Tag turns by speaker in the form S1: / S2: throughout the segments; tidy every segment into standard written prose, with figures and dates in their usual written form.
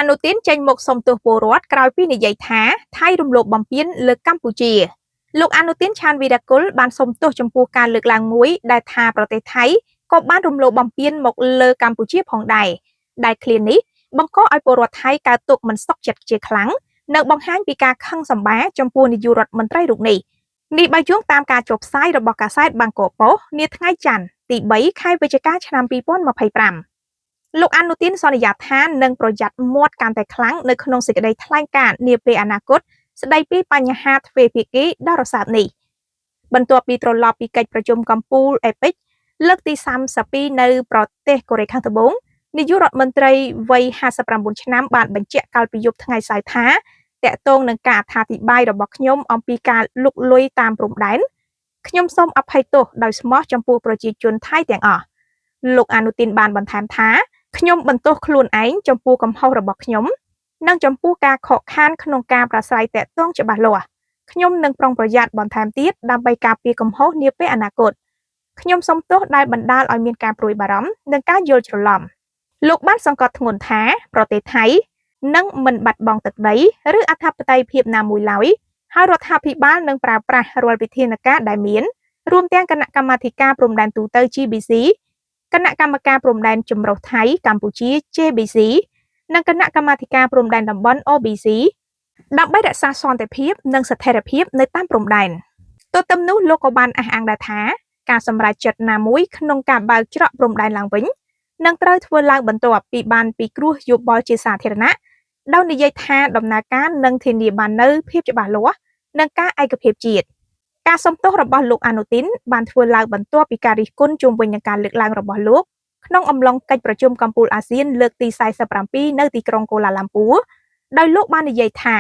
S1: នុទានចេញមុខសុំទោសពលរដ្ឋក្រោយពីនិយាយថាថៃរំលោភបំពានលើកម្ពុជាលោកអនុទានឆានវីរគុលបានសុំទោសចំពោះការលើកឡើងមួយដែលថាប្រទេសថៃក៏បានរំលោភបំពានមកលើកម្ពុជាផងដែរដែលឃ្លានេះបង្កឲ្យពលរដ្ឋថៃកើតទុកមិនសុខចិត្តជាខ្លាំងនិងបង្ហាញពីការខឹងសម្បារចំពោះនាយករដ្ឋមន្ត្រីរូបនេះបើយោងតាមការចុះផ្សាយរបស់កាសែតបាងកកប៉ុស្តិ៍នាថ្ងៃច័ន្ទទី3ខែវិច្ឆិកាឆ្នាំ2025លោកអនុទានសន្យាថានឹងប្រយ័ត្នមាត់កាន់តែខ្លាំងនៅក្នុងសេចក្តីថ្លែងការណ៍នាពេលអនាគតស្ដីពីបញ្ហាទ្វេភាគីដ៏រសើបនេះបន្ទាប់ពីត្រឡប់ពីកិច្ចប្រជុំកំពូលអេពិកលើកទី32នៅប្រទេសកូរ៉េខាងត្បូងនាយករដ្ឋមន្ត្រីវ័យ59ឆ្នាំបានបញ្ជាក់កាលពីយប់ថ្ងៃសៅរ៍ថាតាក់ទងនឹងការអត្ថាធិប្បាយរបស់ខ្ញុំអំពីការលុកលុយតាមព្រំដែនខ្ញុំសូមអភ័យទោសដោយស្មោះចំពោះប្រជាជនថៃទាំងអស់លោកអនុទានបានបន្ថែមថាខ្ញុំបន្ទោសខ្លួនឯងចំពោះកំហុសរបស់ខ្ញុំនិងចំពោះការខកខានក្នុងការប្រាស្រ័យតាក់ទងច្បាស់លាស់ខ្ញុំនឹងប្រុងប្រយ័ត្នបន្ថែមទៀតដើម្បីការពារកំហុសនាពេលអនាគតខ្ញុំសូមទោសដែលបណ្ដាលឲ្យមានការព្រួយបារម្ភនិងការយល់ច្រឡំលោកបានសង្កត់ធ្ងន់ថាប្រទេសថៃនឹងមិនបាត់បង់ទឹកដីឬអធិបតេយ្យភាពណាមួយឡើយហើយរដ្ឋាភិបាលនឹងប្រើប្រាស់រាល់វិធានការដែលមានរួមទាំងគណៈកម្មាធិការព្រំដែនទូទៅ GBC គណៈកម្មការព្រំដែនចម្រុះថៃកម្ពុជា JBC និងគណៈកម្មាធិការព្រំដែនតំបន់ OBC ដើម្បីរក្សាសន្តិភាពនិងស្ថិរភាពនៅតាមព្រំដែនទន្ទឹមនោះលោកក៏បានអះអាងដែរថាការសម្រេចចិត្តណាមួយក្នុងការបើកច្រកព្រំដែនឡើងវិញនឹងត្រូវធ្វើឡើងបន្ទាប់ពីបានពិគ្រោះយោបល់ជាសាធារណៈដោយនិយាយថាដំណើរការនឹងធានាបាននូវភាពច្បាស់លាស់និងការឯកភាពជាតិការសំទោសរបស់លោកអនុទានបានធ្វើឡើងបន្ទាប់ពីការរិះគន់ជុំវិញនឹងការលើកឡើងរបស់លោកក្នុងអំឡុងកិច្ចប្រជុំកំពូលអាស៊ានលើកទី47នៅទីក្រុងកូឡាឡាំពួរដោយលោកបាននិយាយថា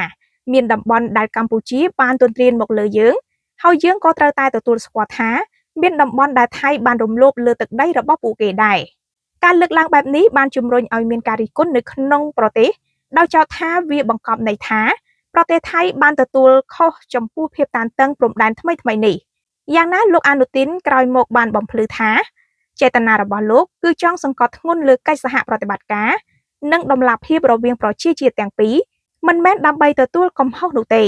S1: មានតំបន់ដែលកម្ពុជាបានទន្ទ្រានមកលើយើងហើយយើងក៏ត្រូវតែទទួលស្គាល់ថាមានតំបន់ដែលថៃបានរំលោភលើទឹកដីរបស់ពួកគេដែរការលើកឡើងបែបនេះបានជំរុញឲ្យមានការរិះគន់នៅក្នុងប្រទេសដោយចោទថាវាបង្កប់ន័យថាប្រទេសថៃបានទទួលខុសចំពោះភាពតានតឹងព្រំដែនថ្មីៗនេះយ៉ាងណាលោកអនុទានក្រោយមកបានបំភ្លឺថាចេតនារបស់លោកគឺចង់សង្កត់ធ្ងន់លើកិច្ចសហប្រតិបត្តិការនិងដំណាភភាពរវាងប្រជាជាតិទាំងពីរមិនមែនដើម្បីទទួលកំហុសនោះទេ